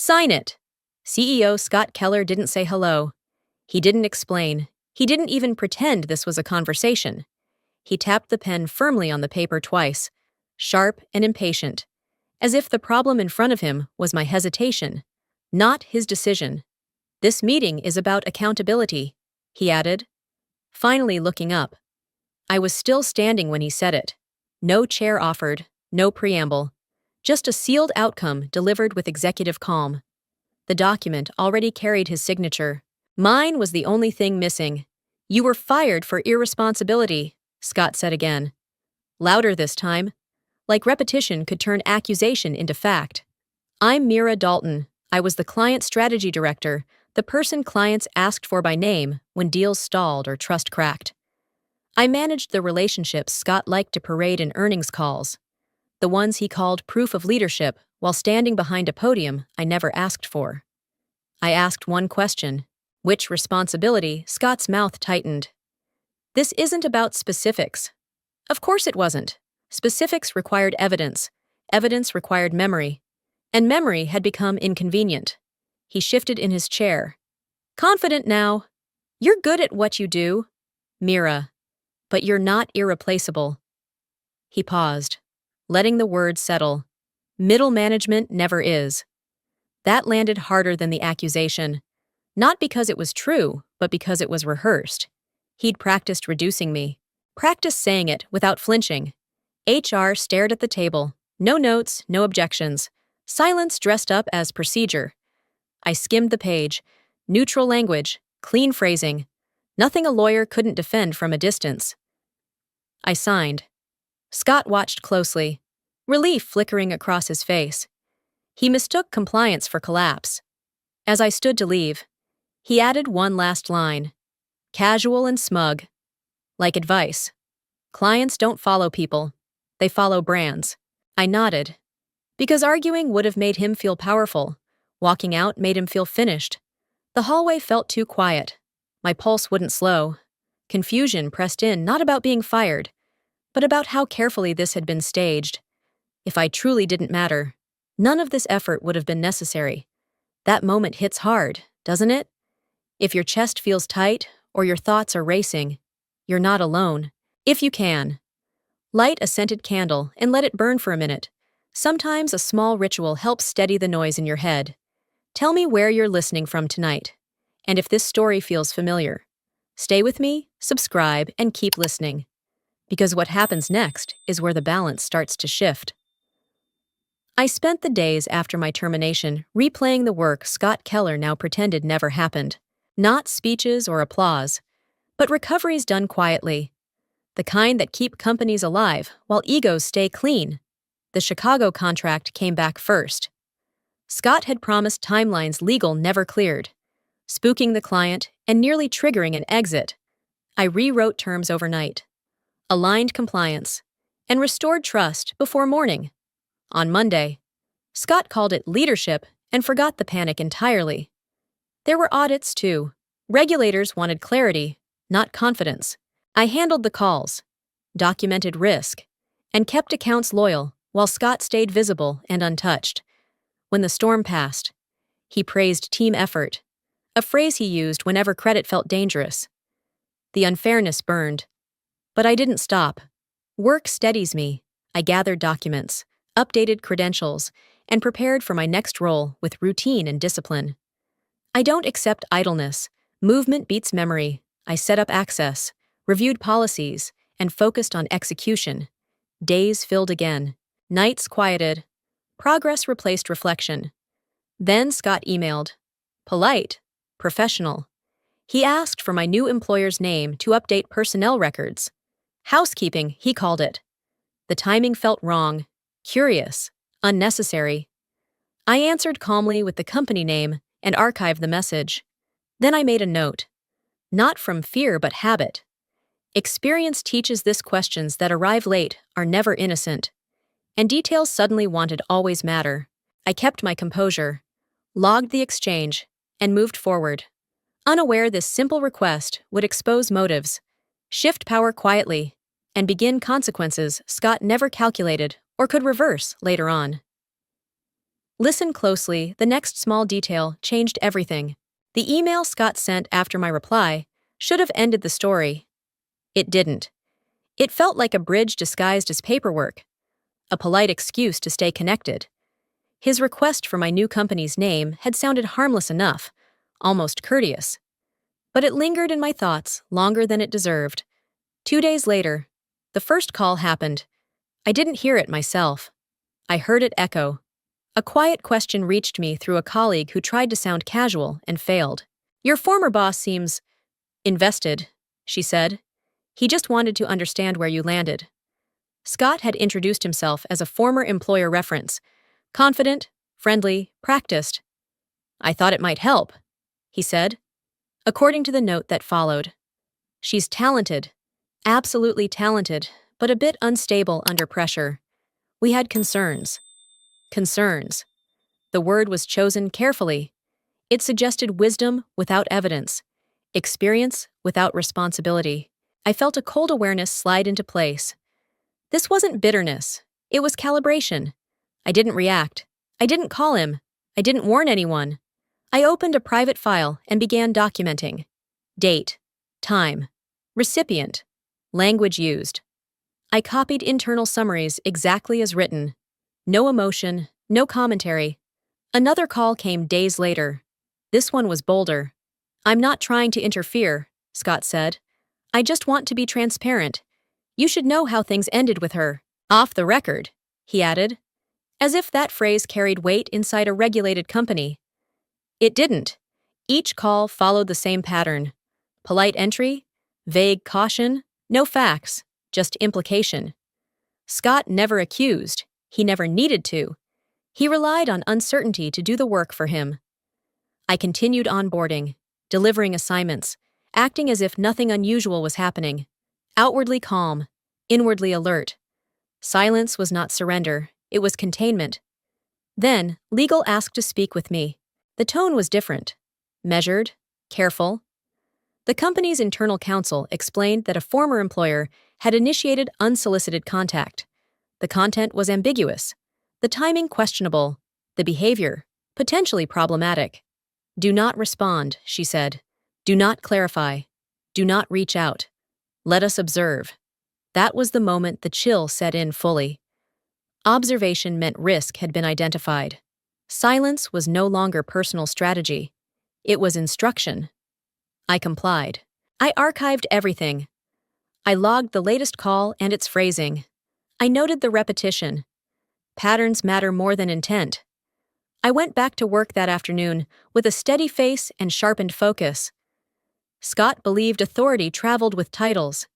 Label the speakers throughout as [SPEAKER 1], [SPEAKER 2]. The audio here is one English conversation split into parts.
[SPEAKER 1] Sign it. CEO Scott Keller didn't say hello. He didn't explain. He didn't even pretend this was a conversation. He tapped the pen firmly on the paper twice, sharp and impatient, as if the problem in front of him was my hesitation, not his decision. This meeting is about accountability, he added, finally looking up. I was still standing when he said it. No chair offered, no preamble. Just a sealed outcome delivered with executive calm. The document already carried his signature. Mine was the only thing missing. You were fired for irresponsibility, Scott said again. Louder this time, like repetition could turn accusation into fact. I'm Mira Dalton. I was the client strategy director, the person clients asked for by name when deals stalled or trust cracked. I managed the relationships Scott liked to parade in earnings calls, the ones he called proof of leadership while standing behind a podium I never asked for. I asked one question. Which responsibility? Scott's mouth tightened. This isn't about specifics. Of course it wasn't. Specifics required evidence. Evidence required memory. And memory had become inconvenient. He shifted in his chair. Confident now. You're good at what you do, Mira. But you're not irreplaceable. He paused, letting the words settle. Middle management never is. That landed harder than the accusation. Not because it was true, but because it was rehearsed. He'd practiced reducing me. Practiced saying it without flinching. HR stared at the table. No notes, no objections. Silence dressed up as procedure. I skimmed the page. Neutral language, clean phrasing. Nothing a lawyer couldn't defend from a distance. I signed. Scott watched closely, relief flickering across his face. He mistook compliance for collapse. As I stood to leave, he added one last line. Casual and smug. Like advice. Clients don't follow people. They follow brands. I nodded. Because arguing would have made him feel powerful. Walking out made him feel finished. The hallway felt too quiet. My pulse wouldn't slow. Confusion pressed in, not about being fired, but about how carefully this had been staged. If I truly didn't matter, none of this effort would have been necessary. That moment hits hard, doesn't it? If your chest feels tight or your thoughts are racing, you're not alone. If you can. Light a scented candle and let it burn for a minute. Sometimes a small ritual helps steady the noise in your head. Tell me where you're listening from tonight, and if this story feels familiar. Stay with me, subscribe, and keep listening. Because what happens next is where the balance starts to shift. I spent the days after my termination replaying the work Scott Keller now pretended never happened. Not speeches or applause, but recoveries done quietly. The kind that keep companies alive while egos stay clean. The Chicago contract came back first. Scott had promised timelines legal never cleared, spooking the client and nearly triggering an exit. I rewrote terms overnight, aligned compliance, and restored trust before morning. On Monday, Scott called it leadership and forgot the panic entirely. There were audits, too. Regulators wanted clarity, not confidence. I handled the calls, documented risk, and kept accounts loyal while Scott stayed visible and untouched. When the storm passed, he praised team effort, a phrase he used whenever credit felt dangerous. The unfairness burned. But I didn't stop. Work steadies me. I gathered documents, updated credentials, and prepared for my next role with routine and discipline. I don't accept idleness. Movement beats memory. I set up access, reviewed policies, and focused on execution. Days filled again. Nights quieted. Progress replaced reflection. Then Scott emailed. Polite, professional. He asked for my new employer's name to update personnel records. Housekeeping, he called it. The timing felt wrong, curious, unnecessary. I answered calmly with the company name and archived the message. Then I made a note. Not from fear, but habit. Experience teaches this questions that arrive late are never innocent. And details suddenly wanted always matter. I kept my composure, logged the exchange, and moved forward. Unaware this simple request would expose motives, shift power quietly, and begin consequences Scott never calculated or could reverse later on. Listen closely, the next small detail changed everything. The email Scott sent after my reply should have ended the story. It didn't. It felt like a bridge disguised as paperwork, a polite excuse to stay connected. His request for my new company's name had sounded harmless enough, almost courteous. But it lingered in my thoughts longer than it deserved. 2 days later, the first call happened. I didn't hear it myself. I heard it echo. A quiet question reached me through a colleague who tried to sound casual and failed. "Your former boss seems invested," she said. "He just wanted to understand where you landed." Scott had introduced himself as a former employer reference. Confident, friendly, practiced. "I thought it might help," he said. According to the note that followed, "She's talented, absolutely talented, but a bit unstable under pressure. We had concerns." Concerns. The word was chosen carefully. It suggested wisdom without evidence, experience without responsibility. I felt a cold awareness slide into place. This wasn't bitterness. It was calibration. I didn't react. I didn't call him. I didn't warn anyone. I opened a private file and began documenting. Date, time, recipient, language used. I copied internal summaries exactly as written. No emotion, no commentary. Another call came days later. This one was bolder. "I'm not trying to interfere," Scott said. "I just want to be transparent. You should know how things ended with her. Off the record," he added, as if that phrase carried weight inside a regulated company. It didn't. Each call followed the same pattern. Polite entry, vague caution, no facts, just implication. Scott never accused. He never needed to. He relied on uncertainty to do the work for him. I continued onboarding, delivering assignments, acting as if nothing unusual was happening. Outwardly calm, inwardly alert. Silence was not surrender, it was containment. Then, legal asked to speak with me. The tone was different. Measured, careful. The company's internal counsel explained that a former employer had initiated unsolicited contact. The content was ambiguous, the timing questionable, the behavior potentially problematic. "Do not respond," she said. "Do not clarify. Do not reach out. Let us observe." That was the moment the chill set in fully. Observation meant risk had been identified. Silence was no longer personal strategy. It was instruction. I complied. I archived everything. I logged the latest call and its phrasing. I noted the repetition. Patterns matter more than intent. I went back to work that afternoon with a steady face and sharpened focus. Scott believed authority traveled with titles.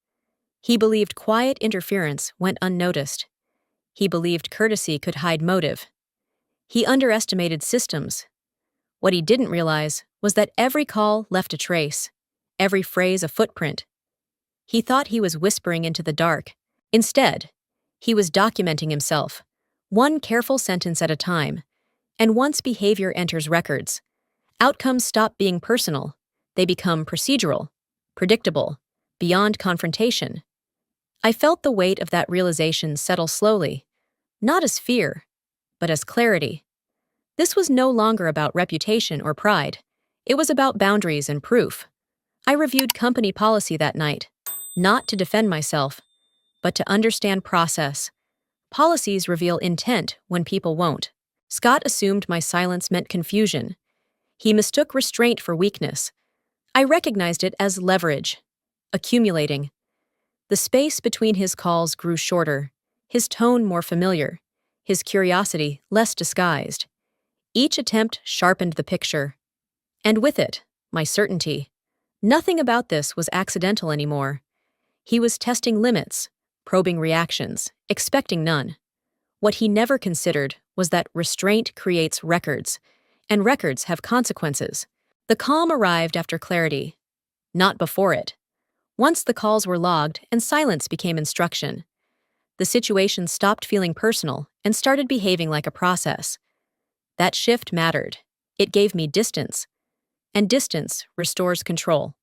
[SPEAKER 1] He believed quiet interference went unnoticed. He believed courtesy could hide motive. He underestimated systems. What he didn't realize was that every call left a trace, every phrase a footprint. He thought he was whispering into the dark. Instead, he was documenting himself, one careful sentence at a time. And once behavior enters records, outcomes stop being personal. They become procedural, predictable, beyond confrontation. I felt the weight of that realization settle slowly, not as fear, but as clarity. This was no longer about reputation or pride. It was about boundaries and proof. I reviewed company policy that night, not to defend myself, but to understand process. Policies reveal intent when people won't. Scott assumed my silence meant confusion. He mistook restraint for weakness. I recognized it as leverage, accumulating. The space between his calls grew shorter, his tone more familiar, his curiosity less disguised. Each attempt sharpened the picture. And with it, my certainty. Nothing about this was accidental anymore. He was testing limits, probing reactions, expecting none. What he never considered was that restraint creates records, and records have consequences. The calm arrived after clarity, not before it. Once the calls were logged and silence became instruction, the situation stopped feeling personal and started behaving like a process. That shift mattered. It gave me distance, and distance restores control.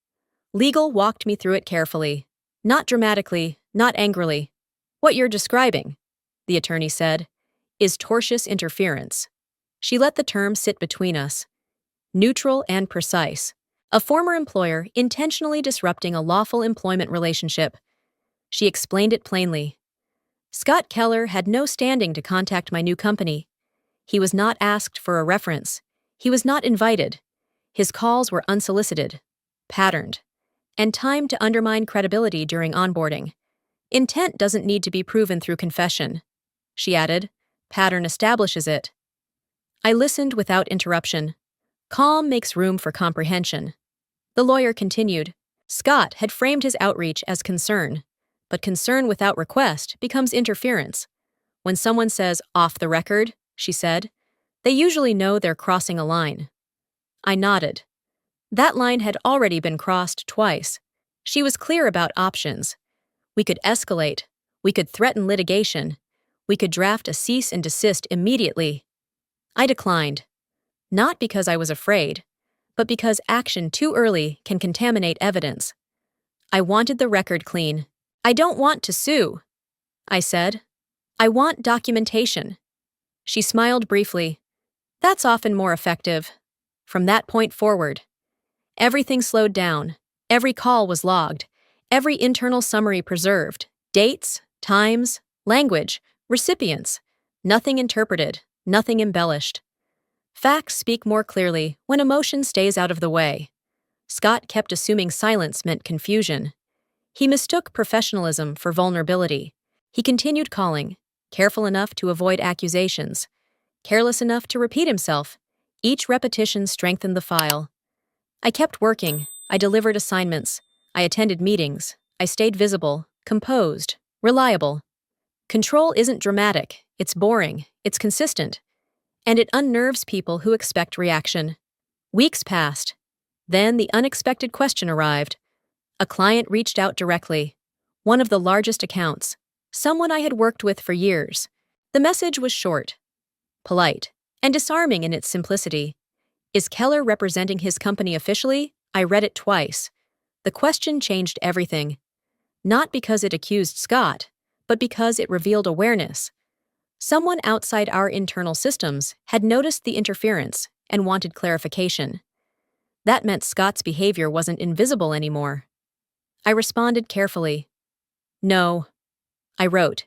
[SPEAKER 1] Legal walked me through it carefully, not dramatically, not angrily. "What you're describing," the attorney said, "is tortious interference. She let the term sit between us, neutral and precise. A former employer intentionally disrupting a lawful employment relationship. She explained it plainly. Scott Keller had no standing to contact my new company. He was not asked for a reference. He was not invited. His calls were unsolicited, patterned, and timed to undermine credibility during onboarding. Intent doesn't need to be proven through confession. She added, pattern establishes it. I listened without interruption. Calm makes room for comprehension. The lawyer continued. Scott had framed his outreach as concern, but concern without request becomes interference. When someone says, off the record, she said, they usually know they're crossing a line. I nodded. That line had already been crossed twice. She was clear about options. We could escalate. We could threaten litigation. We could draft a cease and desist immediately. I declined. Not because I was afraid, but because action too early can contaminate evidence. I wanted the record clean. I don't want to sue, I said. I want documentation. She smiled briefly. That's often more effective. From that point forward, everything slowed down. Every call was logged. Every internal summary preserved. Dates, times, language, recipients. Nothing interpreted, nothing embellished. Facts speak more clearly when emotion stays out of the way. Scott kept assuming silence meant confusion. He mistook professionalism for vulnerability. He continued calling, careful enough to avoid accusations, careless enough to repeat himself. Each repetition strengthened the file. I kept working. I delivered assignments. I attended meetings. I stayed visible, composed, reliable. Control isn't dramatic. It's boring. It's consistent. And it unnerves people who expect reaction. Weeks passed. Then the unexpected question arrived. A client reached out directly. One of the largest accounts. Someone I had worked with for years. The message was short, polite, and disarming in its simplicity. Is Keller representing his company officially? I read it twice. The question changed everything. Not because it accused Scott, but because it revealed awareness. Someone outside our internal systems had noticed the interference and wanted clarification. That meant Scott's behavior wasn't invisible anymore. I responded carefully. No. I wrote.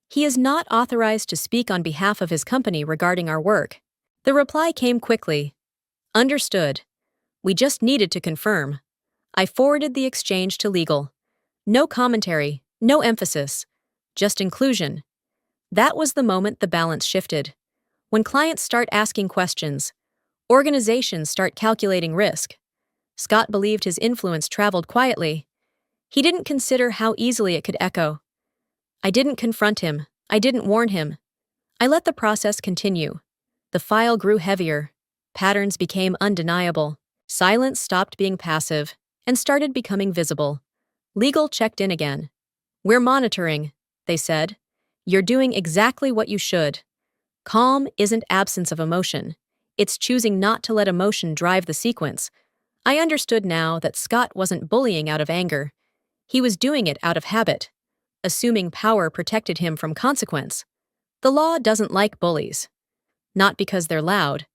[SPEAKER 1] He is not authorized to speak on behalf of his company regarding our work. The reply came quickly. Understood. We just needed to confirm. I forwarded the exchange to legal. No commentary, no emphasis, just inclusion. That was the moment the balance shifted. When clients start asking questions, organizations start calculating risk. Scott believed his influence traveled quietly. He didn't consider how easily it could echo. I didn't confront him. I didn't warn him. I let the process continue. The file grew heavier. Patterns became undeniable. Silence stopped being passive and started becoming visible. Legal checked in again. We're monitoring, they said. You're doing exactly what you should. Calm isn't absence of emotion. It's choosing not to let emotion drive the sequence. I understood now that Scott wasn't bullying out of anger. He was doing it out of habit, assuming power protected him from consequence. The law doesn't like bullies. Not because they're loud,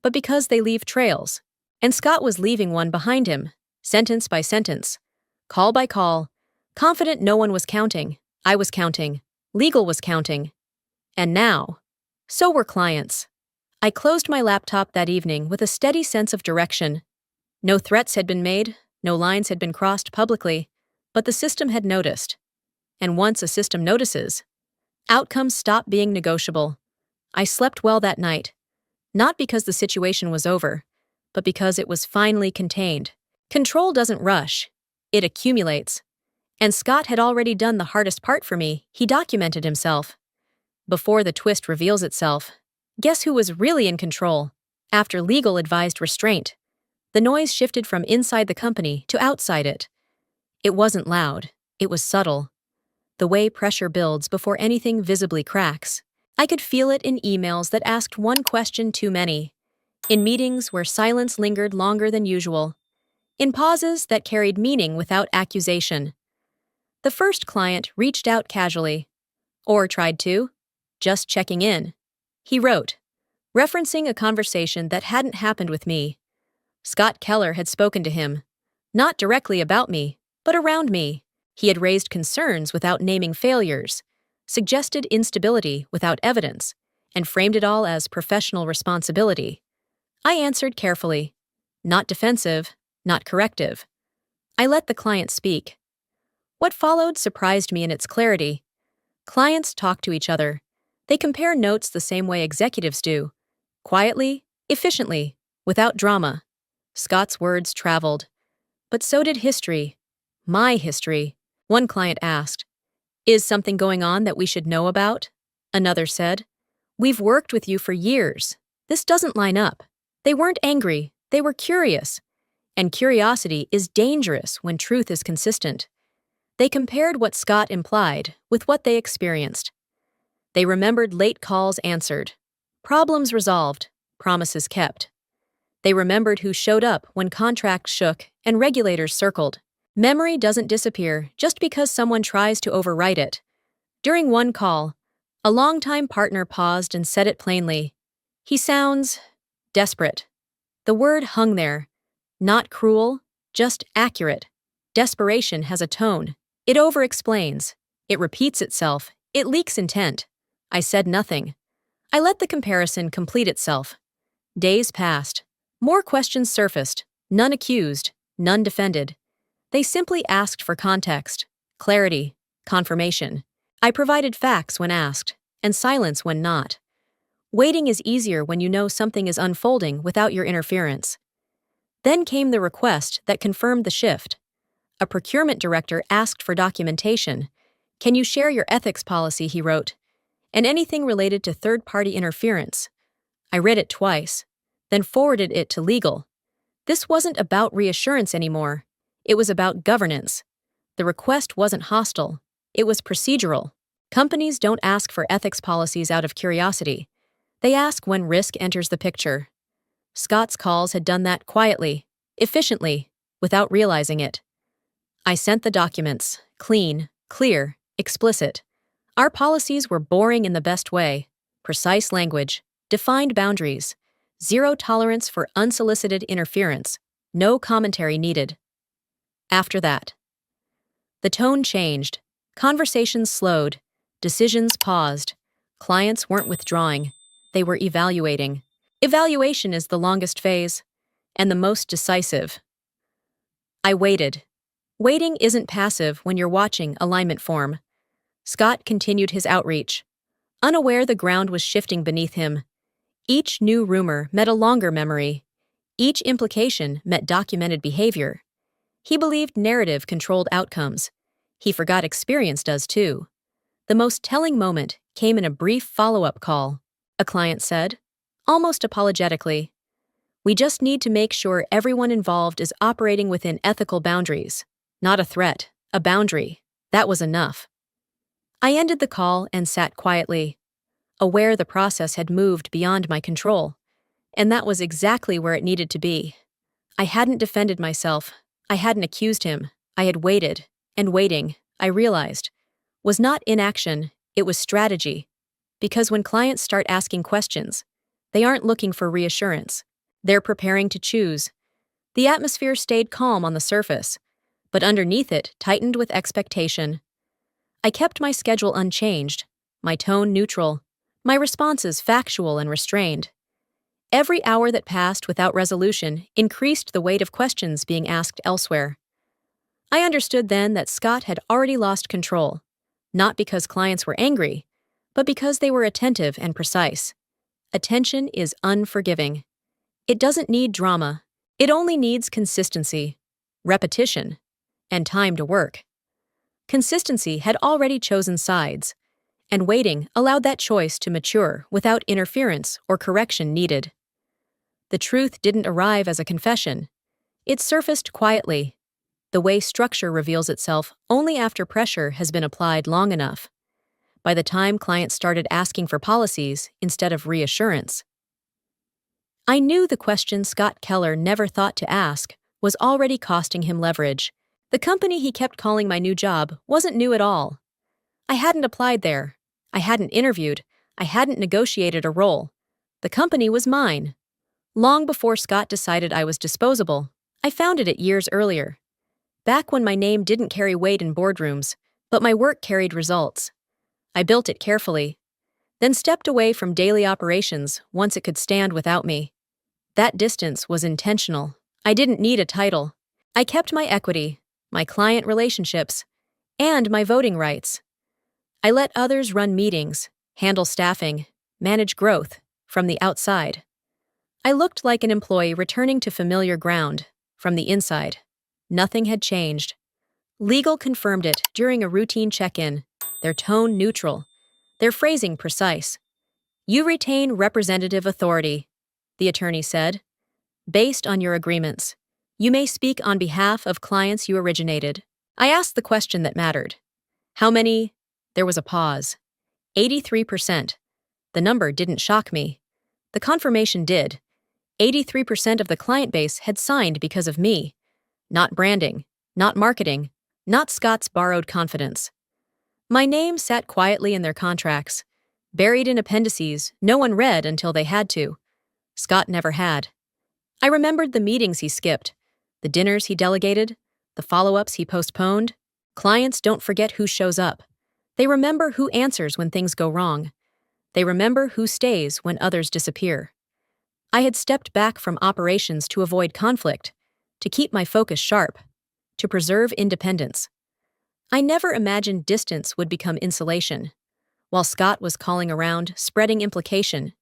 [SPEAKER 1] but because they leave trails. And Scott was leaving one behind him, sentence by sentence, call by call, confident no one was counting. I was counting. Legal was counting. And now, so were clients. I closed my laptop that evening with a steady sense of direction. No threats had been made, no lines had been crossed publicly, but the system had noticed. And once a system notices, outcomes stop being negotiable. I slept well that night, not because the situation was over, but because it was finally contained. Control doesn't rush, it accumulates. And Scott had already done the hardest part for me. He documented himself. Before the twist reveals itself, guess who was really in control? After legal advised restraint, the noise shifted from inside the company to outside it. It wasn't loud, it was subtle. The way pressure builds before anything visibly cracks. I could feel it in emails that asked one question too many, in meetings where silence lingered longer than usual, in pauses that carried meaning without accusation. The first client reached out casually, or tried to, just checking in. He wrote, referencing a conversation that hadn't happened with me. Scott Keller had spoken to him, not directly about me, but around me. He had raised concerns without naming failures, suggested instability without evidence, and framed it all as professional responsibility. I answered carefully, not defensive, not corrective. I let the client speak. What followed surprised me in its clarity. Clients talk to each other. They compare notes the same way executives do, quietly, efficiently, without drama. Scott's words traveled. But so did history. My history. One client asked, "Is something going on that we should know about?" Another said, "We've worked with you for years. This doesn't line up." They weren't angry, they were curious. And curiosity is dangerous when truth is consistent. They compared what Scott implied with what they experienced. They remembered late calls answered, problems resolved, promises kept. They remembered who showed up when contracts shook and regulators circled. Memory doesn't disappear just because someone tries to overwrite it. During one call, a longtime partner paused and said it plainly. "He sounds desperate." The word hung there. Not cruel, just accurate. Desperation has a tone. It over-explains. It repeats itself. It leaks intent. I said nothing. I let the comparison complete itself. Days passed. More questions surfaced. None accused. None defended. They simply asked for context, clarity, confirmation. I provided facts when asked, and silence when not. Waiting is easier when you know something is unfolding without your interference. Then came the request that confirmed the shift. A procurement director asked for documentation. "Can you share your ethics policy?" he wrote. "And anything related to third-party interference." I read it twice, then forwarded it to legal. This wasn't about reassurance anymore. It was about governance. The request wasn't hostile. It was procedural. Companies don't ask for ethics policies out of curiosity. They ask when risk enters the picture. Scott's calls had done that quietly, efficiently, without realizing it. I sent the documents, clean, clear, explicit. Our policies were boring in the best way. Precise language, defined boundaries, zero tolerance for unsolicited interference, no commentary needed. After that, the tone changed, conversations slowed, decisions paused. Clients weren't withdrawing, they were evaluating. Evaluation is the longest phase, and the most decisive. I waited. Waiting isn't passive when you're watching alignment form. Scott continued his outreach. Unaware the ground was shifting beneath him. Each new rumor meant a longer memory. Each implication meant documented behavior. He believed narrative controlled outcomes. He forgot experience does too. The most telling moment came in a brief follow-up call. A client said, almost apologetically, "We just need to make sure everyone involved is operating within ethical boundaries. Not a threat, a boundary. That was enough." I ended the call and sat quietly, aware the process had moved beyond my control. And that was exactly where it needed to be. I hadn't defended myself. I hadn't accused him. I had waited, and waiting, I realized, was not inaction, it was strategy. Because when clients start asking questions, they aren't looking for reassurance. They're preparing to choose. The atmosphere stayed calm on the surface, but underneath it tightened with expectation. I kept my schedule unchanged, my tone neutral, my responses factual and restrained. Every hour that passed without resolution increased the weight of questions being asked elsewhere. I understood then that Scott had already lost control, not because clients were angry, but because they were attentive and precise. Attention is unforgiving. It doesn't need drama. It only needs consistency, repetition, and time to work. Consistency had already chosen sides, and waiting allowed that choice to mature without interference or correction needed. The truth didn't arrive as a confession. It surfaced quietly, the way structure reveals itself only after pressure has been applied long enough. By the time clients started asking for policies instead of reassurance, I knew the question Scott Keller never thought to ask was already costing him leverage. The company he kept calling my new job wasn't new at all. I hadn't applied there. I hadn't interviewed. I hadn't negotiated a role. The company was mine. Long before Scott decided I was disposable, I founded it years earlier. Back when my name didn't carry weight in boardrooms, but my work carried results. I built it carefully, then stepped away from daily operations once it could stand without me. That distance was intentional. I didn't need a title. I kept my equity, my client relationships, and my voting rights. I let others run meetings, handle staffing, manage growth from the outside. I looked like an employee returning to familiar ground from the inside. Nothing had changed. Legal confirmed it during a routine check-in, their tone neutral, their phrasing precise. You retain representative authority, the attorney said, based on your agreements. You may speak on behalf of clients you originated. I asked the question that mattered. How many? There was a pause. 83%. The number didn't shock me. The confirmation did. 83% of the client base had signed because of me. Not branding, not marketing, not Scott's borrowed confidence. My name sat quietly in their contracts, buried in appendices no one read until they had to. Scott never had. I remembered the meetings he skipped, the dinners he delegated, the follow-ups he postponed. Clients don't forget who shows up. They remember who answers when things go wrong. They remember who stays when others disappear. I had stepped back from operations to avoid conflict, to keep my focus sharp, to preserve independence. I never imagined distance would become insulation. While Scott was calling around, spreading implication,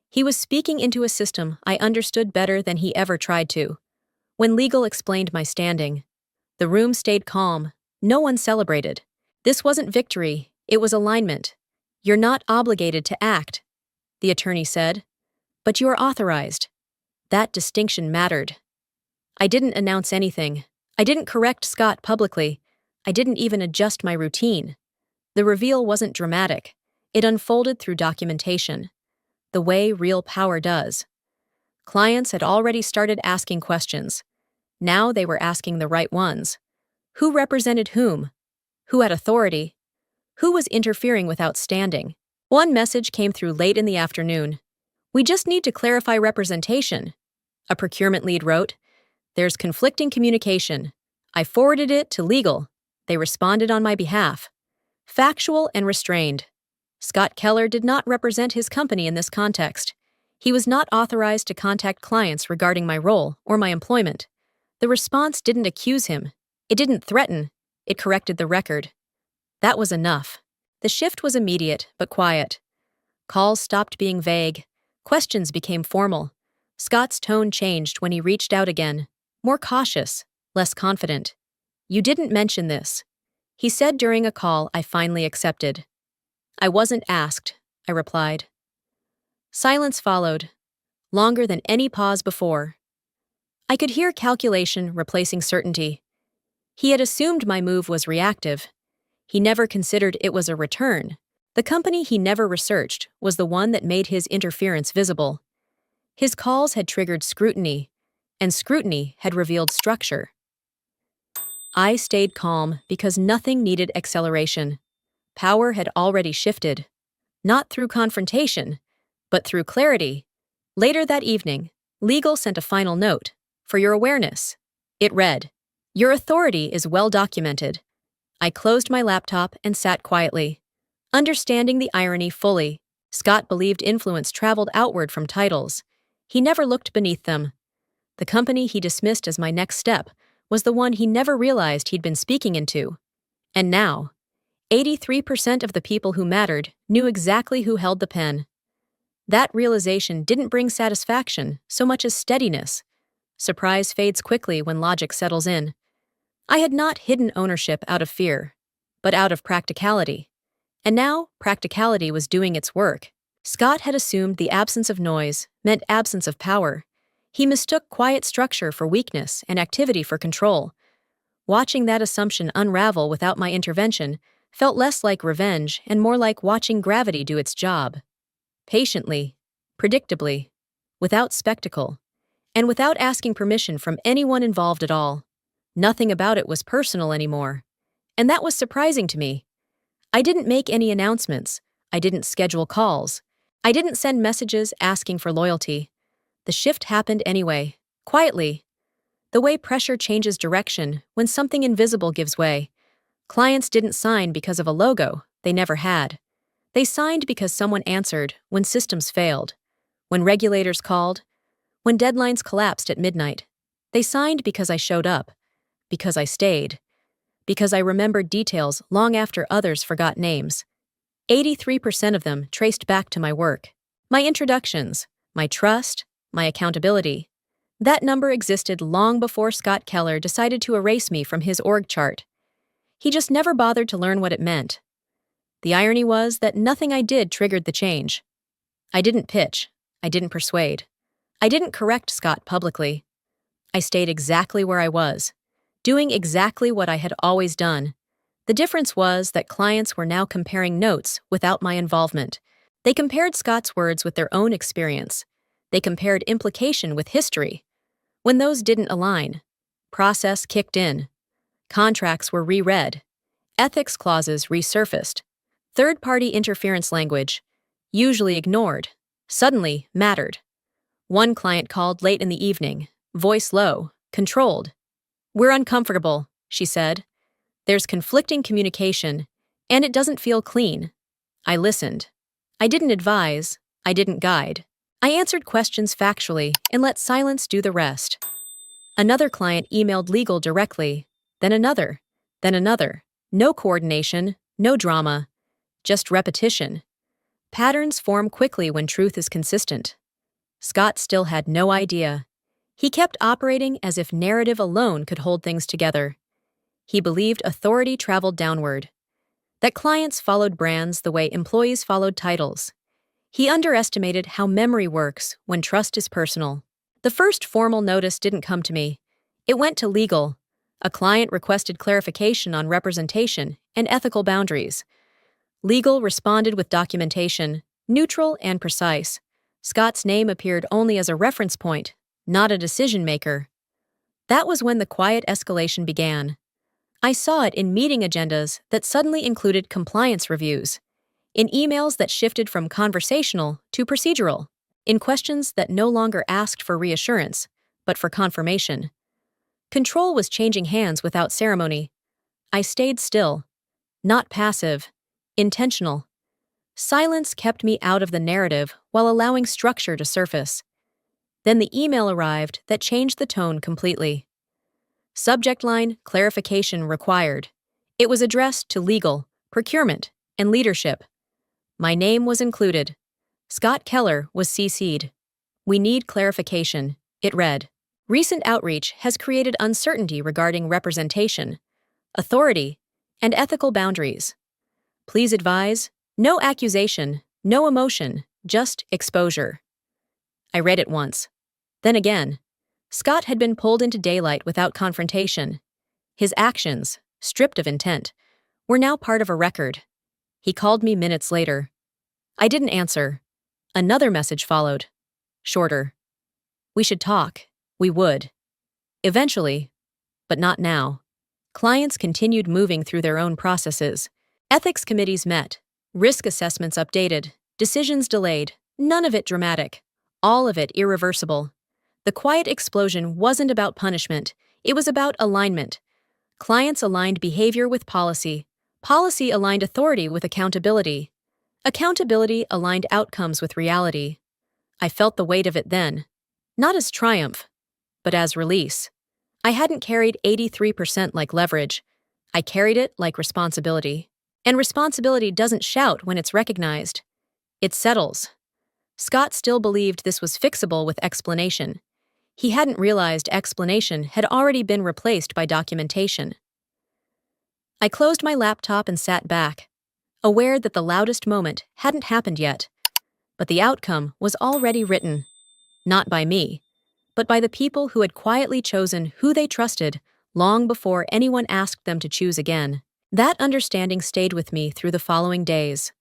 [SPEAKER 1] he was speaking into a system I understood better than he ever tried to. When legal explained my standing, the room stayed calm. No one celebrated. This wasn't victory, it was alignment. You're not obligated to act, the attorney said, but you are authorized. That distinction mattered. I didn't announce anything. I didn't correct Scott publicly. I didn't even adjust my routine. The reveal wasn't dramatic. It unfolded through documentation, the way real power does. Clients had already started asking questions. Now they were asking the right ones. Who represented whom? Who had authority? Who was interfering without standing? One message came through late in the afternoon. We just need to clarify representation. A procurement lead wrote, there's conflicting communication. I forwarded it to legal. They responded on my behalf. Factual and restrained. Scott Keller did not represent his company in this context. He was not authorized to contact clients regarding my role or my employment. The response didn't accuse him. It didn't threaten. It corrected the record. That was enough. The shift was immediate, but quiet. Calls stopped being vague. Questions became formal. Scott's tone changed when he reached out again, more cautious, less confident. You didn't mention this, he said during a call I finally accepted. I wasn't asked, I replied. Silence followed, longer than any pause before. I could hear calculation replacing certainty. He had assumed my move was reactive. He never considered it was a return. The company he never researched was the one that made his interference visible. His calls had triggered scrutiny, and scrutiny had revealed structure. I stayed calm because nothing needed acceleration. Power had already shifted, not through confrontation, but through clarity. Later that evening, legal sent a final note, for your awareness. It read, your authority is well documented. I closed my laptop and sat quietly. Understanding the irony fully, Scott believed influence traveled outward from titles. He never looked beneath them. The company he dismissed as my next step was the one he never realized he'd been speaking into. And now, 83% of the people who mattered knew exactly who held the pen. That realization didn't bring satisfaction so much as steadiness. Surprise fades quickly when logic settles in. I had not hidden ownership out of fear, but out of practicality. And now, practicality was doing its work. Scott had assumed the absence of noise meant absence of power. He mistook quiet structure for weakness and activity for control. Watching that assumption unravel without my intervention felt less like revenge and more like watching gravity do its job. Patiently, predictably, without spectacle, and without asking permission from anyone involved at all. Nothing about it was personal anymore. And that was surprising to me. I didn't make any announcements. I didn't schedule calls. I didn't send messages asking for loyalty. The shift happened anyway, quietly. The way pressure changes direction when something invisible gives way. Clients didn't sign because of a logo they never had. They signed because someone answered when systems failed, when regulators called, when deadlines collapsed at midnight. They signed because I showed up, because I stayed, because I remembered details long after others forgot names. 83% of them traced back to my work, my introductions, my trust, my accountability. That number existed long before Scott Keller decided to erase me from his org chart. He just never bothered to learn what it meant. The irony was that nothing I did triggered the change. I didn't pitch. I didn't persuade. I didn't correct Scott publicly. I stayed exactly where I was, doing exactly what I had always done. The difference was that clients were now comparing notes without my involvement. They compared Scott's words with their own experience. They compared implication with history. When those didn't align, process kicked in. Contracts were reread. Ethics clauses resurfaced. Third-party interference language, usually ignored, suddenly mattered. One client called late in the evening, voice low, controlled. "We're uncomfortable," she said. "There's conflicting communication, and it doesn't feel clean." I listened. I didn't advise. I didn't guide. I answered questions factually and let silence do the rest. Another client emailed legal directly, then another, then another. No coordination, no drama, just repetition. Patterns form quickly when truth is consistent. Scott still had no idea. He kept operating as if narrative alone could hold things together. He believed authority traveled downward, that clients followed brands the way employees followed titles. He underestimated how memory works when trust is personal. The first formal notice didn't come to me. It went to legal. A client requested clarification on representation and ethical boundaries. Legal responded with documentation, neutral and precise. Scott's name appeared only as a reference point, not a decision maker. That was when the quiet escalation began. I saw it in meeting agendas that suddenly included compliance reviews, in emails that shifted from conversational to procedural, in questions that no longer asked for reassurance, but for confirmation. Control was changing hands without ceremony. I stayed still, not passive, intentional. Silence kept me out of the narrative while allowing structure to surface. Then the email arrived that changed the tone completely. Subject line, clarification required. It was addressed to legal, procurement, and leadership. My name was included. Scott Keller was CC'd. "We need clarification," it read. "Recent outreach has created uncertainty regarding representation, authority, and ethical boundaries. Please advise, no accusation, no emotion, just exposure." I read it once. Then again. Scott had been pulled into daylight without confrontation. His actions, stripped of intent, were now part of a record. He called me minutes later. I didn't answer. Another message followed. Shorter. "We should talk." We would. Eventually, but not now. Clients continued moving through their own processes. Ethics committees met. Risk assessments updated. Decisions delayed. None of it dramatic. All of it irreversible. The quiet explosion wasn't about punishment. It was about alignment. Clients aligned behavior with policy. Policy aligned authority with accountability. Accountability aligned outcomes with reality. I felt the weight of it then. Not as triumph, but as release. I hadn't carried 83% like leverage. I carried it like responsibility. And responsibility doesn't shout when it's recognized. It settles. Scott still believed this was fixable with explanation. He hadn't realized explanation had already been replaced by documentation. I closed my laptop and sat back, aware that the loudest moment hadn't happened yet. But the outcome was already written, not by me, but by the people who had quietly chosen who they trusted long before anyone asked them to choose again. That understanding stayed with me through the following days.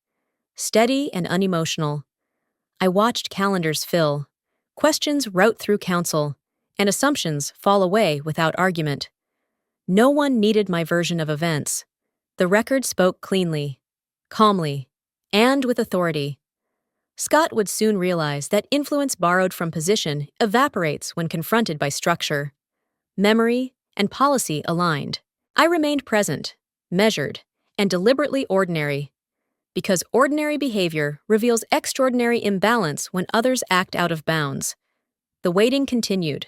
[SPEAKER 1] Steady and unemotional. I watched calendars fill, questions route through counsel, and assumptions fall away without argument. No one needed my version of events. The record spoke cleanly, calmly, and with authority. Scott would soon realize that influence borrowed from position evaporates when confronted by structure, memory, and policy aligned. I remained present, measured, and deliberately ordinary, because ordinary behavior reveals extraordinary imbalance when others act out of bounds. The waiting continued,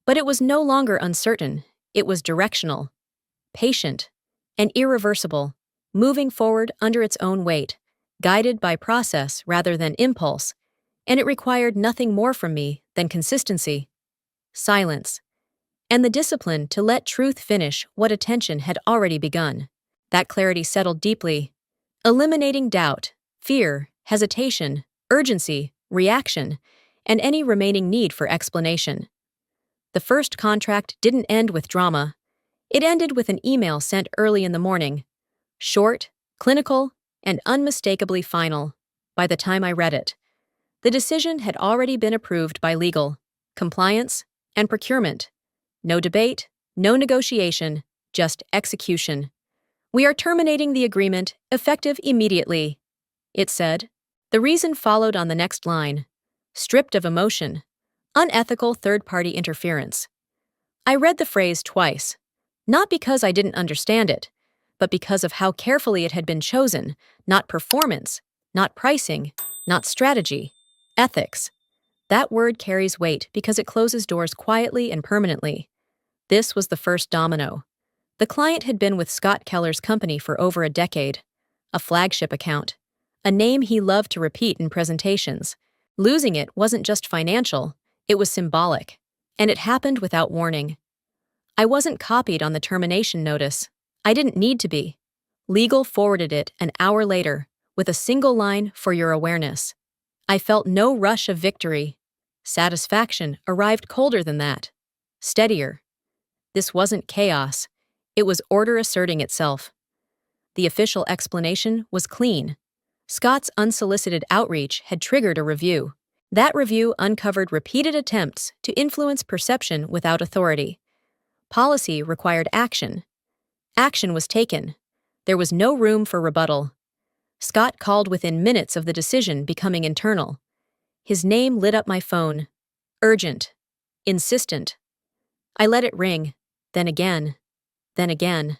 [SPEAKER 1] but it was no longer uncertain, it was directional, patient, and irreversible, moving forward under its own weight, guided by process rather than impulse, and it required nothing more from me than consistency, silence, and the discipline to let truth finish what attention had already begun. That clarity settled deeply, eliminating doubt, fear, hesitation, urgency, reaction, and any remaining need for explanation. The first contract didn't end with drama. It ended with an email sent early in the morning, short, clinical, and unmistakably final. By the time I read it, the decision had already been approved by legal, compliance, and procurement. No debate, no negotiation, just execution. We are terminating the agreement, effective immediately, it said. The reason followed on the next line. Stripped of emotion. Unethical third-party interference. I read the phrase twice, not because I didn't understand it, but because of how carefully it had been chosen, not performance, not pricing, not strategy, ethics. That word carries weight because it closes doors quietly and permanently. This was the first domino. The client had been with Scott Keller's company for over a decade, a flagship account, a name he loved to repeat in presentations. Losing it wasn't just financial, it was symbolic, and it happened without warning. I wasn't copied on the termination notice. I didn't need to be. Legal forwarded it an hour later, with a single line for your awareness. I felt no rush of victory. Satisfaction arrived colder than that. Steadier. This wasn't chaos. It was order asserting itself. The official explanation was clean. Scott's unsolicited outreach had triggered a review. That review uncovered repeated attempts to influence perception without authority. Policy required action. Action was taken. There was no room for rebuttal. Scott called within minutes of the decision becoming internal. His name lit up my phone. Urgent. Insistent. I let it ring. Then again. Then again.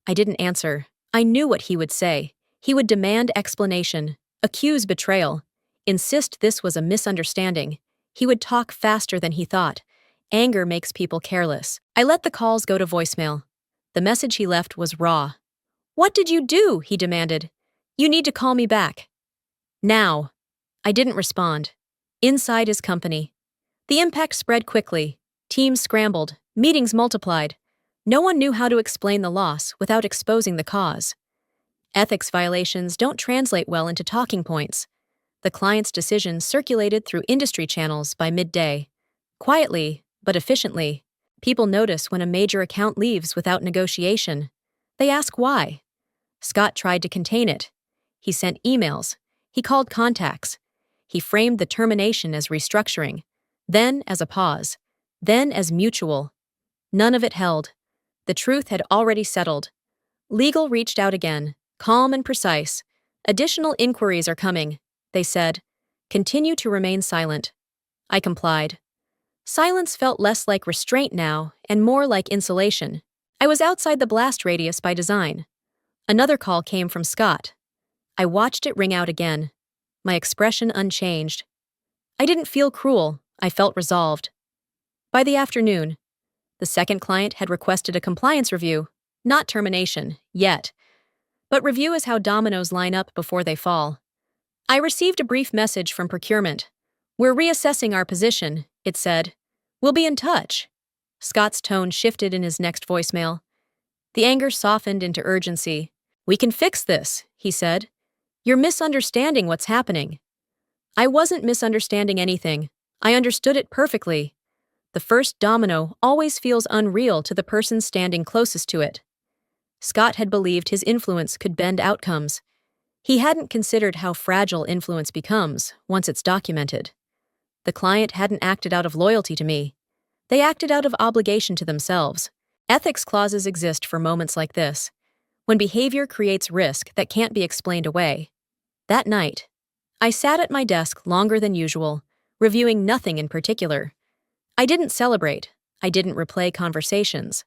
[SPEAKER 1] I didn't answer. I knew what he would say. He would demand explanation, accuse betrayal, insist this was a misunderstanding. He would talk faster than he thought. Anger makes people careless. I let the calls go to voicemail. The message he left was raw. What did you do? He demanded. You need to call me back. Now. I didn't respond. Inside his company. The impact spread quickly. Teams scrambled. Meetings multiplied. No one knew how to explain the loss without exposing the cause. Ethics violations don't translate well into talking points. The client's decision circulated through industry channels by midday. Quietly, but efficiently. People notice when a major account leaves without negotiation. They ask why. Scott tried to contain it. He sent emails. He called contacts. He framed the termination as restructuring, then as a pause, then as mutual. None of it held. The truth had already settled. Legal reached out again, calm and precise. Additional inquiries are coming, they said. Continue to remain silent. I complied. Silence felt less like restraint now and more like insulation. I was outside the blast radius by design. Another call came from Scott. I watched it ring out again, my expression unchanged. I didn't feel cruel, I felt resolved. By the afternoon, the second client had requested a compliance review, not termination, yet. But review is how dominoes line up before they fall. I received a brief message from procurement. We're reassessing our position, it said. We'll be in touch. Scott's tone shifted in his next voicemail. The anger softened into urgency. We can fix this, he said. You're misunderstanding what's happening. I wasn't misunderstanding anything. I understood it perfectly. The first domino always feels unreal to the person standing closest to it. Scott had believed his influence could bend outcomes. He hadn't considered how fragile influence becomes once it's documented. The client hadn't acted out of loyalty to me. They acted out of obligation to themselves. Ethics clauses exist for moments like this, when behavior creates risk that can't be explained away. That night, I sat at my desk longer than usual, reviewing nothing in particular. I didn't celebrate. I didn't replay conversations.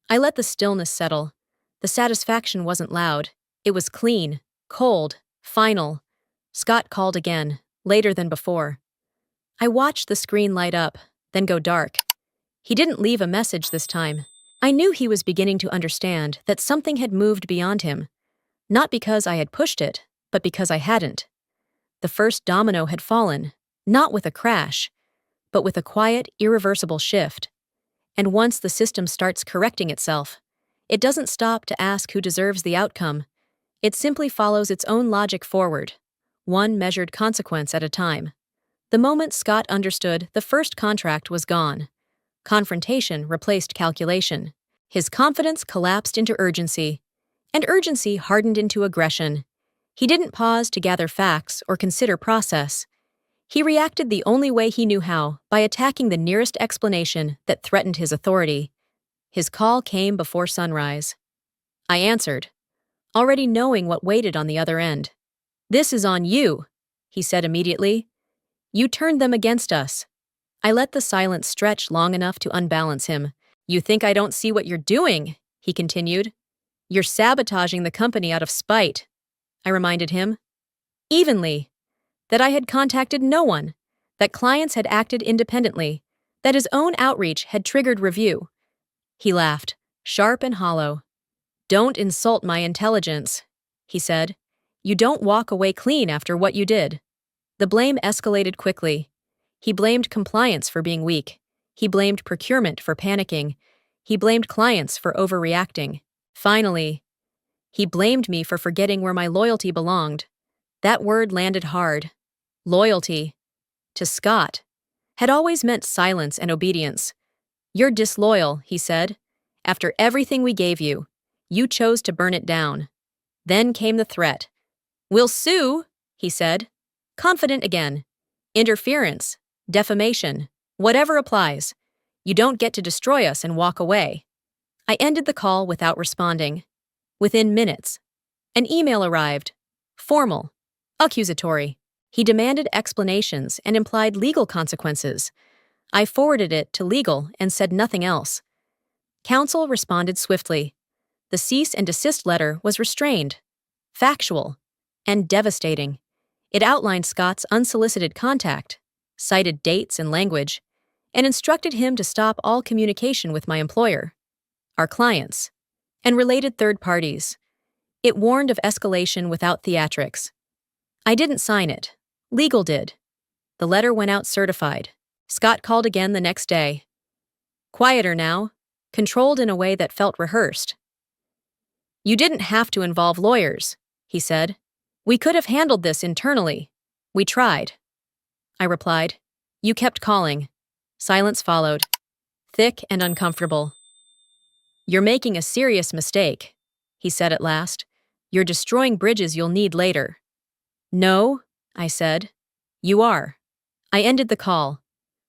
[SPEAKER 1] I let the stillness settle. The satisfaction wasn't loud. It was clean, cold, final. Scott called again, later than before. I watched the screen light up, then go dark. He didn't leave a message this time. I knew he was beginning to understand that something had moved beyond him. Not because I had pushed it, but because I hadn't. The first domino had fallen, not with a crash, but with a quiet, irreversible shift. And once the system starts correcting itself, it doesn't stop to ask who deserves the outcome. It simply follows its own logic forward, one measured consequence at a time. The moment Scott understood the first contract was gone, confrontation replaced calculation. His confidence collapsed into urgency, and urgency hardened into aggression. He didn't pause to gather facts or consider process. He reacted the only way he knew how, by attacking the nearest explanation that threatened his authority. His call came before sunrise. I answered, already knowing what waited on the other end. "This is on you," he said immediately. "You turned them against us." I let the silence stretch long enough to unbalance him. "You think I don't see what you're doing," he continued. "You're sabotaging the company out of spite," I reminded him. Evenly. That I had contacted no one, that clients had acted independently, that his own outreach had triggered review. He laughed, sharp and hollow. "Don't insult my intelligence," he said. "You don't walk away clean after what you did." The blame escalated quickly. He blamed compliance for being weak. He blamed procurement for panicking. He blamed clients for overreacting. Finally, he blamed me for forgetting where my loyalty belonged. That word landed hard. Loyalty, to Scott, had always meant silence and obedience. "You're disloyal," he said. "After everything we gave you, you chose to burn it down." Then came the threat. "We'll sue," he said, confident again. "Interference, defamation, whatever applies. You don't get to destroy us and walk away." I ended the call without responding. Within minutes, an email arrived. Formal, accusatory. He demanded explanations and implied legal consequences. I forwarded it to legal and said nothing else. Counsel responded swiftly. The cease and desist letter was restrained, factual, and devastating. It outlined Scott's unsolicited contact, cited dates and language, and instructed him to stop all communication with my employer, our clients, and related third parties. It warned of escalation without theatrics. I didn't sign it. Legal did. The letter went out certified. Scott called again the next day. Quieter now, controlled in a way that felt rehearsed. "You didn't have to involve lawyers," he said. "We could have handled this internally. We tried." I replied. "You kept calling." Silence followed, thick and uncomfortable. "You're making a serious mistake," he said at last. "You're destroying bridges you'll need later." "No," I said. "You are." I ended the call.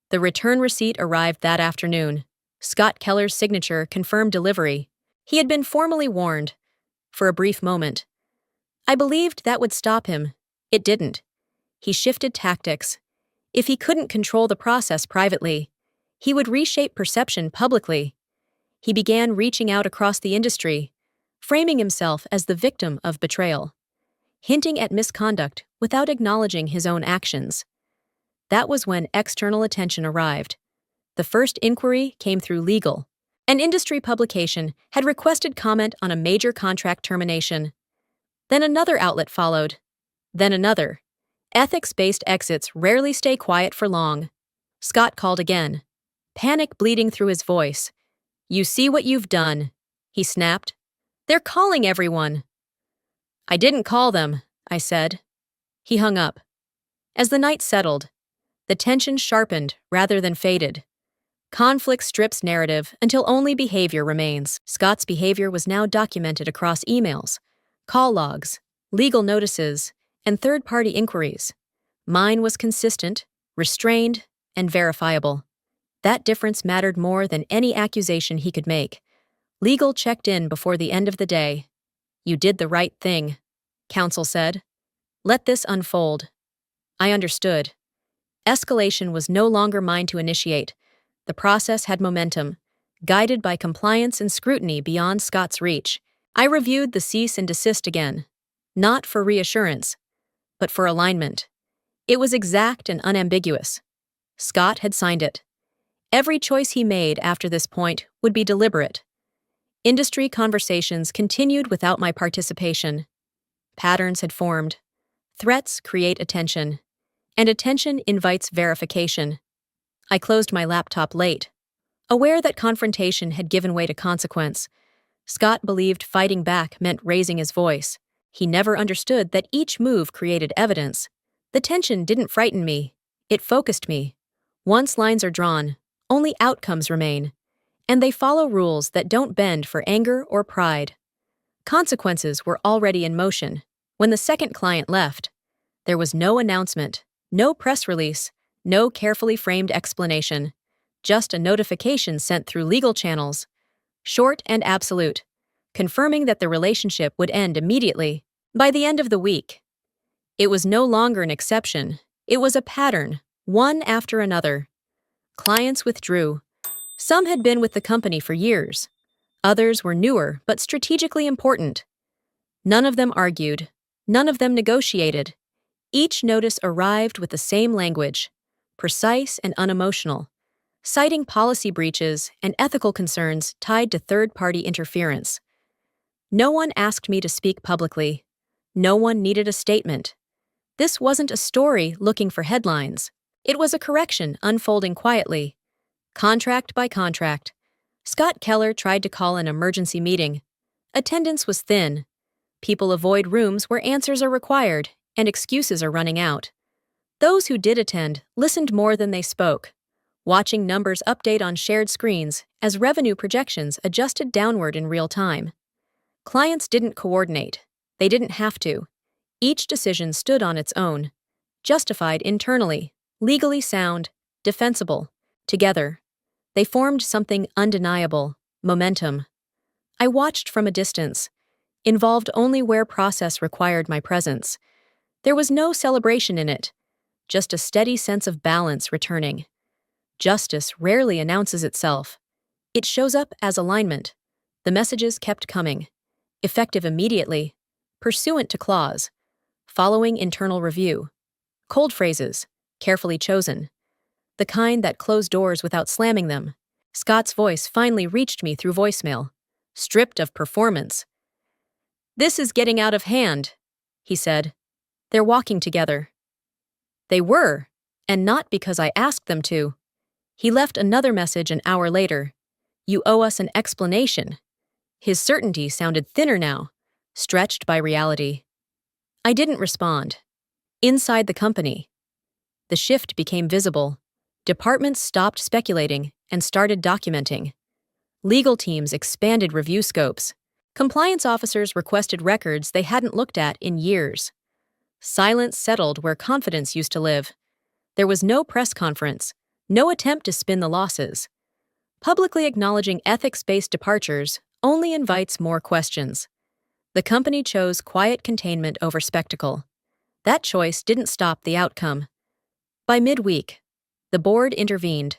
[SPEAKER 1] The return receipt arrived that afternoon. Scott Keller's signature confirmed delivery. He had been formally warned. For a brief moment. I believed that would stop him. It didn't. He shifted tactics. If he couldn't control the process privately, he would reshape perception publicly. He began reaching out across the industry, framing himself as the victim of betrayal, hinting at misconduct without acknowledging his own actions. That was when external attention arrived. The first inquiry came through legal. An industry publication had requested comment on a major contract termination. Then another outlet followed. Then another. Ethics-based exits rarely stay quiet for long. Scott called again, panic bleeding through his voice. "You see what you've done," he snapped. "They're calling everyone." "I didn't call them," I said. He hung up. As the night settled, the tension sharpened rather than faded. Conflict strips narrative until only behavior remains. Scott's behavior was now documented across emails, call logs, legal notices, and third-party inquiries. Mine was consistent, restrained, and verifiable. That difference mattered more than any accusation he could make. Legal checked in before the end of the day. "You did the right thing," counsel said. "Let this unfold." I understood. Escalation was no longer mine to initiate. The process had momentum, guided by compliance and scrutiny beyond Scott's reach. I reviewed the cease and desist again, not for reassurance, but for alignment. It was exact and unambiguous. Scott had signed it. Every choice he made after this point would be deliberate. Industry conversations continued without my participation. Patterns had formed. Threats create attention, and attention invites verification. I closed my laptop late, aware that confrontation had given way to consequence. Scott believed fighting back meant raising his voice. He never understood that each move created evidence. The tension didn't frighten me. It focused me. Once lines are drawn, only outcomes remain, and they follow rules that don't bend for anger or pride. Consequences were already in motion. When the second client left, there was no announcement, no press release, no carefully framed explanation, just a notification sent through legal channels, short and absolute, confirming that the relationship would end immediately. By the end of the week, it was no longer an exception. It was a pattern, one after another. Clients withdrew. Some had been with the company for years. Others were newer but strategically important. None of them argued. None of them negotiated. Each notice arrived with the same language, precise and unemotional, citing policy breaches and ethical concerns tied to third-party interference. No one asked me to speak publicly. No one needed a statement. This wasn't a story looking for headlines. It was a correction unfolding quietly. Contract by contract, Scott Keller tried to call an emergency meeting. Attendance was thin. People avoid rooms where answers are required and excuses are running out. Those who did attend listened more than they spoke, watching numbers update on shared screens as revenue projections adjusted downward in real time. Clients didn't coordinate. They didn't have to. Each decision stood on its own, justified internally, legally sound, defensible. Together, they formed something undeniable, momentum. I watched from a distance, involved only where process required my presence. There was no celebration in it, just a steady sense of balance returning. Justice rarely announces itself. It shows up as alignment. The messages kept coming, effective immediately, pursuant to clause, following internal review. Cold phrases, carefully chosen. The kind that closed doors without slamming them. Scott's voice finally reached me through voicemail, stripped of performance. "This is getting out of hand," he said. "They're walking together." They were, and not because I asked them to. He left another message an hour later. "You owe us an explanation." His certainty sounded thinner now, stretched by reality. I didn't respond. Inside the company, the shift became visible. Departments stopped speculating and started documenting. Legal teams expanded review scopes. Compliance officers requested records they hadn't looked at in years. Silence settled where confidence used to live. There was no press conference, no attempt to spin the losses. Publicly acknowledging ethics-based departures only invites more questions. The company chose quiet containment over spectacle. That choice didn't stop the outcome. By midweek, the board intervened.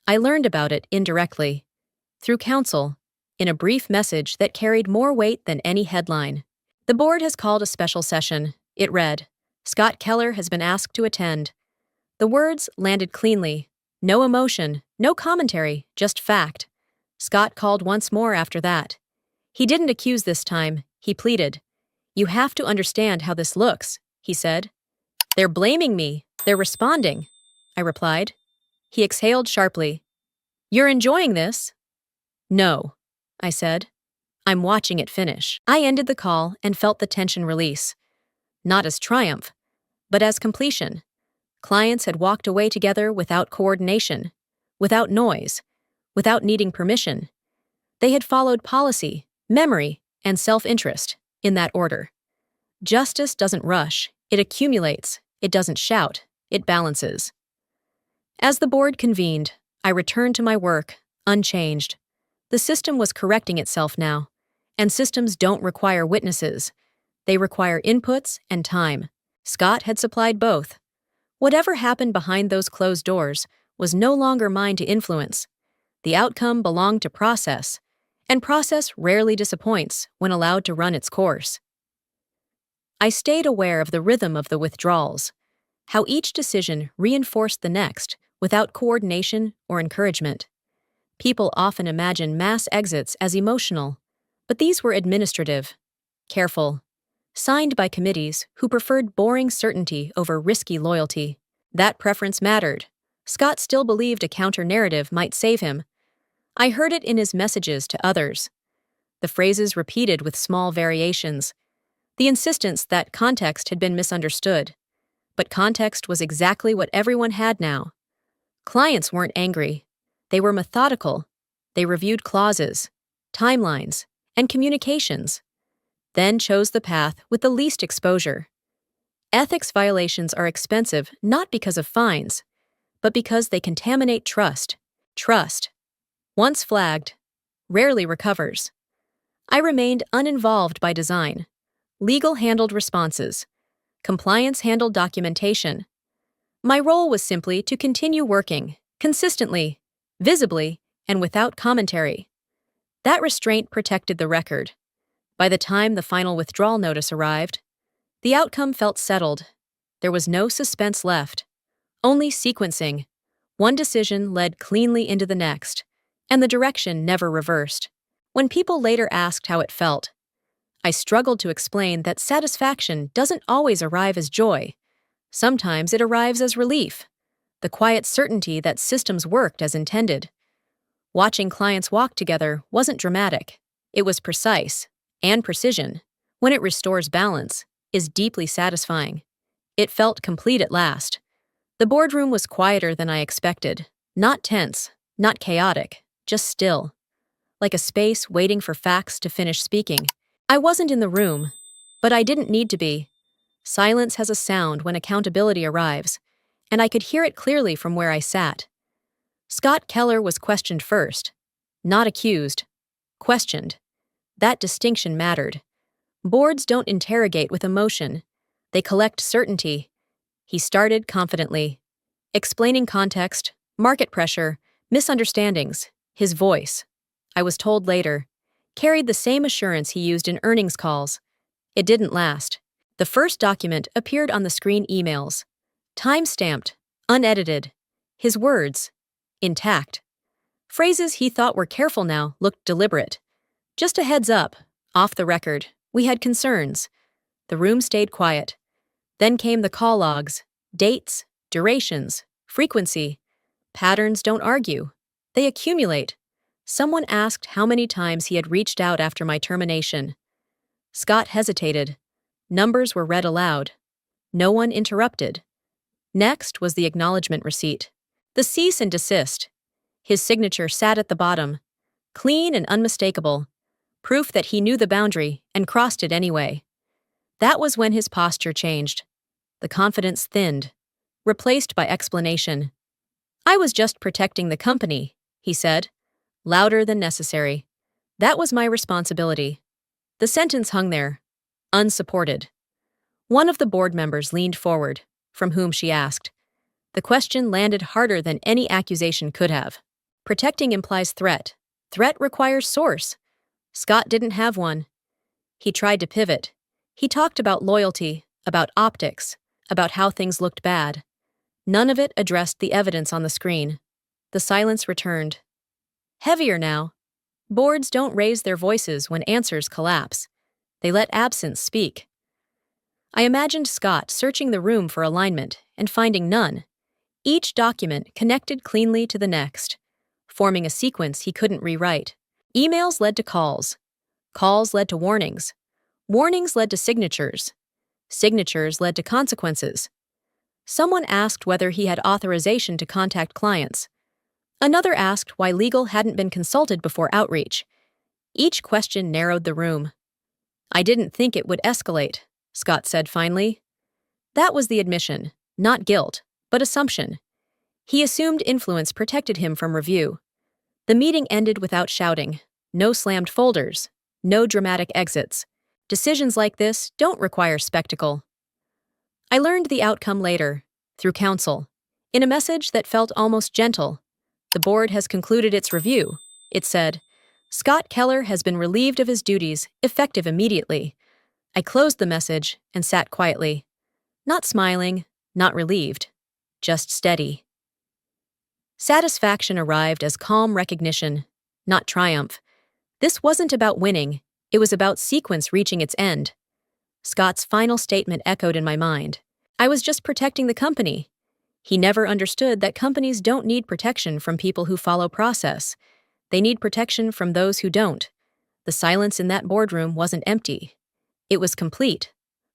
[SPEAKER 1] I learned about it indirectly, through counsel, in a brief message that carried more weight than any headline. "The board has called a special session," it read. "Scott Keller has been asked to attend." The words landed cleanly. No emotion, no commentary, just fact. Scott called once more after that. He didn't accuse this time, he pleaded. "You have to understand how this looks," he said. "They're blaming me. They're responding," I replied. He exhaled sharply. "You're enjoying this?" "No," I said. "I'm watching it finish." I ended the call and felt the tension release. Not as triumph, but as completion. Clients had walked away together without coordination, without noise, without needing permission. They had followed policy, memory, and self-interest, in that order. Justice doesn't rush, it accumulates, it doesn't shout, it balances. As the board convened, I returned to my work, unchanged. The system was correcting itself now, and systems don't require witnesses. They require inputs and time. Scott had supplied both. Whatever happened behind those closed doors was no longer mine to influence. The outcome belonged to process, and process rarely disappoints when allowed to run its course. I stayed aware of the rhythm of the withdrawals, how each decision reinforced the next without coordination or encouragement. People often imagine mass exits as emotional, but these were administrative, careful, signed by committees who preferred boring certainty over risky loyalty. That preference mattered. Scott still believed a counter-narrative might save him. I heard it in his messages to others. The phrases repeated with small variations. The insistence that context had been misunderstood. But context was exactly what everyone had now. Clients weren't angry. They were methodical. They reviewed clauses, timelines, and communications, then chose the path with the least exposure. Ethics violations are expensive not because of fines, but because they contaminate trust. Trust, once flagged, rarely recovers. I remained uninvolved by design. Legal handled responses. Compliance handled documentation. My role was simply to continue working, consistently, visibly, and without commentary. That restraint protected the record. By the time the final withdrawal notice arrived, the outcome felt settled. There was no suspense left, only sequencing. One decision led cleanly into the next, and the direction never reversed. When people later asked how it felt, I struggled to explain that satisfaction doesn't always arrive as joy. Sometimes it arrives as relief, the quiet certainty that systems worked as intended. Watching clients walk together wasn't dramatic. It was precise, and precision, when it restores balance, is deeply satisfying. It felt complete at last. The boardroom was quieter than I expected, not tense, not chaotic, just still, like a space waiting for facts to finish speaking. I wasn't in the room, but I didn't need to be. Silence has a sound when accountability arrives, and I could hear it clearly from where I sat. Scott Keller was questioned first, not accused, questioned. That distinction mattered. Boards don't interrogate with emotion. They collect certainty. He started confidently, explaining context, market pressure, misunderstandings. His voice, I was told later, carried the same assurance he used in earnings calls. It didn't last. The first document appeared on the screen emails. Time-stamped, unedited. His words, intact. Phrases he thought were careful now looked deliberate. Just a heads up, off the record, we had concerns. The room stayed quiet. Then came the call logs, dates, durations, frequency. Patterns don't argue. They accumulate. Someone asked how many times he had reached out after my termination. Scott hesitated. Numbers were read aloud. No one interrupted. Next was the acknowledgement receipt. The cease and desist. His signature sat at the bottom, clean and unmistakable, proof that he knew the boundary and crossed it anyway. That was when his posture changed. The confidence thinned, replaced by explanation. I was just protecting the company, he said, louder than necessary. That was my responsibility. The sentence hung there, unsupported. One of the board members leaned forward, from whom she asked. The question landed harder than any accusation could have. Protecting implies threat. Threat requires source. Scott didn't have one. He tried to pivot. He talked about loyalty, about optics, about how things looked bad. None of it addressed the evidence on the screen. The silence returned. Heavier now. Boards don't raise their voices when answers collapse. They let absence speak. I imagined Scott searching the room for alignment and finding none. Each document connected cleanly to the next, forming a sequence he couldn't rewrite. Emails led to calls. Calls led to warnings. Warnings led to signatures. Signatures led to consequences. Someone asked whether he had authorization to contact clients. Another asked why legal hadn't been consulted before outreach. Each question narrowed the room. I didn't think it would escalate, Scott said finally. That was the admission, not guilt, but assumption. He assumed influence protected him from review. The meeting ended without shouting. No slammed folders. No dramatic exits. Decisions like this don't require spectacle. I learned the outcome later. through counsel. In a message that felt almost gentle, "The board has concluded its review," it said. "Scott Keller has been relieved of his duties, effective immediately." I closed the message and sat quietly. Not smiling, not relieved, just steady. Satisfaction arrived as calm recognition, not triumph. This wasn't about winning, it was about sequence reaching its end. Scott's final statement echoed in my mind. I was just protecting the company. He never understood that companies don't need protection from people who follow process. They need protection from those who don't. The silence in that boardroom wasn't empty. It was complete.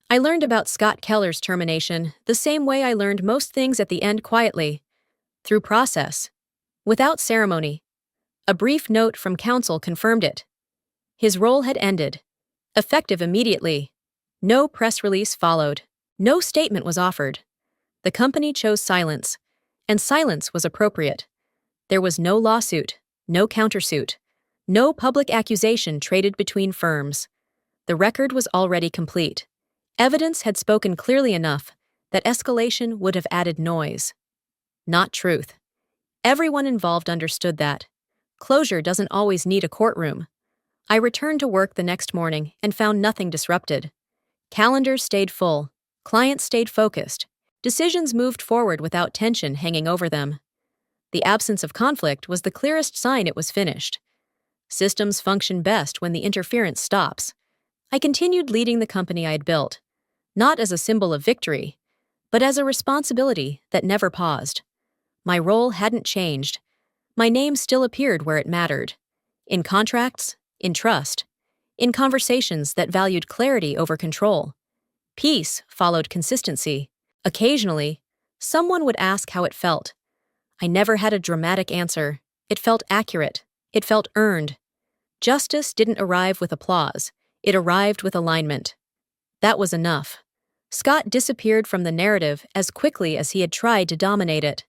[SPEAKER 1] I learned about Scott Keller's termination the same way I learned most things at the end, quietly. Through process. Without ceremony. A brief note from counsel confirmed it. His role had ended. Effective immediately. No press release followed. No statement was offered. The company chose silence, and silence was appropriate. There was no lawsuit, no countersuit, no public accusation traded between firms. The record was already complete. Evidence had spoken clearly enough that escalation would have added noise, not truth. Everyone involved understood that. Closure doesn't always need a courtroom. I returned to work the next morning and found nothing disrupted. Calendars stayed full, clients stayed focused, decisions moved forward without tension hanging over them. The absence of conflict was the clearest sign it was finished. Systems function best when the interference stops. I continued leading the company I had built, not as a symbol of victory, but as a responsibility that never paused. My role hadn't changed. My name still appeared where it mattered. In contracts, in trust, in conversations that valued clarity over control. Peace followed consistency. Occasionally, someone would ask how it felt. I never had a dramatic answer. It felt accurate. It felt earned. Justice didn't arrive with applause. It arrived with alignment. That was enough. Scott disappeared from the narrative as quickly as he had tried to dominate it.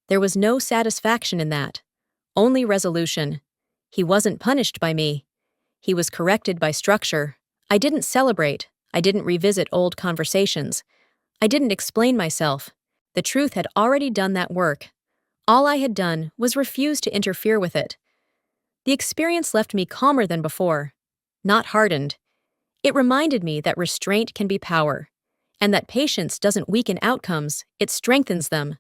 [SPEAKER 1] There was no satisfaction in that. Only resolution. He wasn't punished by me. He was corrected by structure. I didn't celebrate. I didn't revisit old conversations. I didn't explain myself. The truth had already done that work. All I had done was refuse to interfere with it. The experience left me calmer than before, not hardened. It reminded me that restraint can be power, and that patience doesn't weaken outcomes, it strengthens them.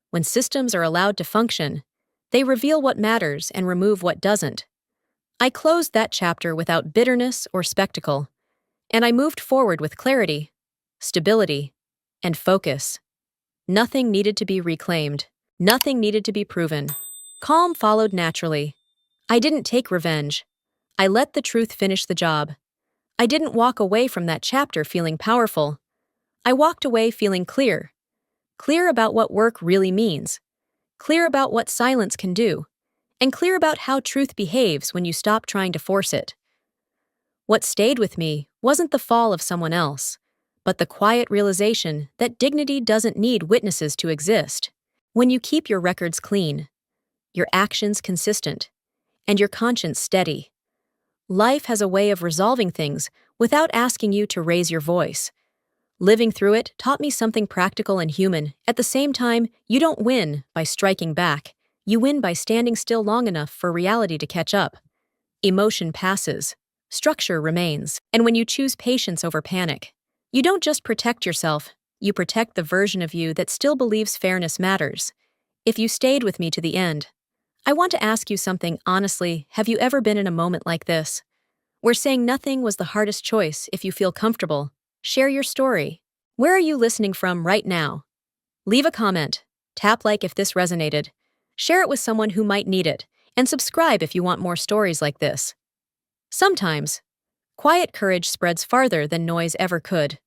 [SPEAKER 1] When systems are allowed to function, they reveal what matters and remove what doesn't. I closed that chapter without bitterness or spectacle, and I moved forward with clarity, stability, and focus. Nothing needed to be reclaimed. Nothing needed to be proven. Calm followed naturally. I didn't take revenge. I let the truth finish the job. I didn't walk away from that chapter feeling powerful. I walked away feeling clear. Clear about what work really means. Clear about what silence can do. And clear about how truth behaves when you stop trying to force it. What stayed with me wasn't the fall of someone else, but the quiet realization that dignity doesn't need witnesses to exist. When you keep your records clean, your actions consistent, and your conscience steady, life has a way of resolving things without asking you to raise your voice. Living through it taught me something practical and human. At the same time, you don't win by striking back. You win by standing still long enough for reality to catch up. Emotion passes. Structure remains. And when you choose patience over panic, you don't just protect yourself, you protect the version of you that still believes fairness matters. If you stayed with me to the end, I want to ask you something honestly. Have you ever been in a moment like this, where saying nothing was the hardest choice? If you feel comfortable, share your story. Where are you listening from right now? Leave a comment, tap like if this resonated, share it with someone who might need it, and subscribe if you want more stories like this. Sometimes, quiet courage spreads farther than noise ever could.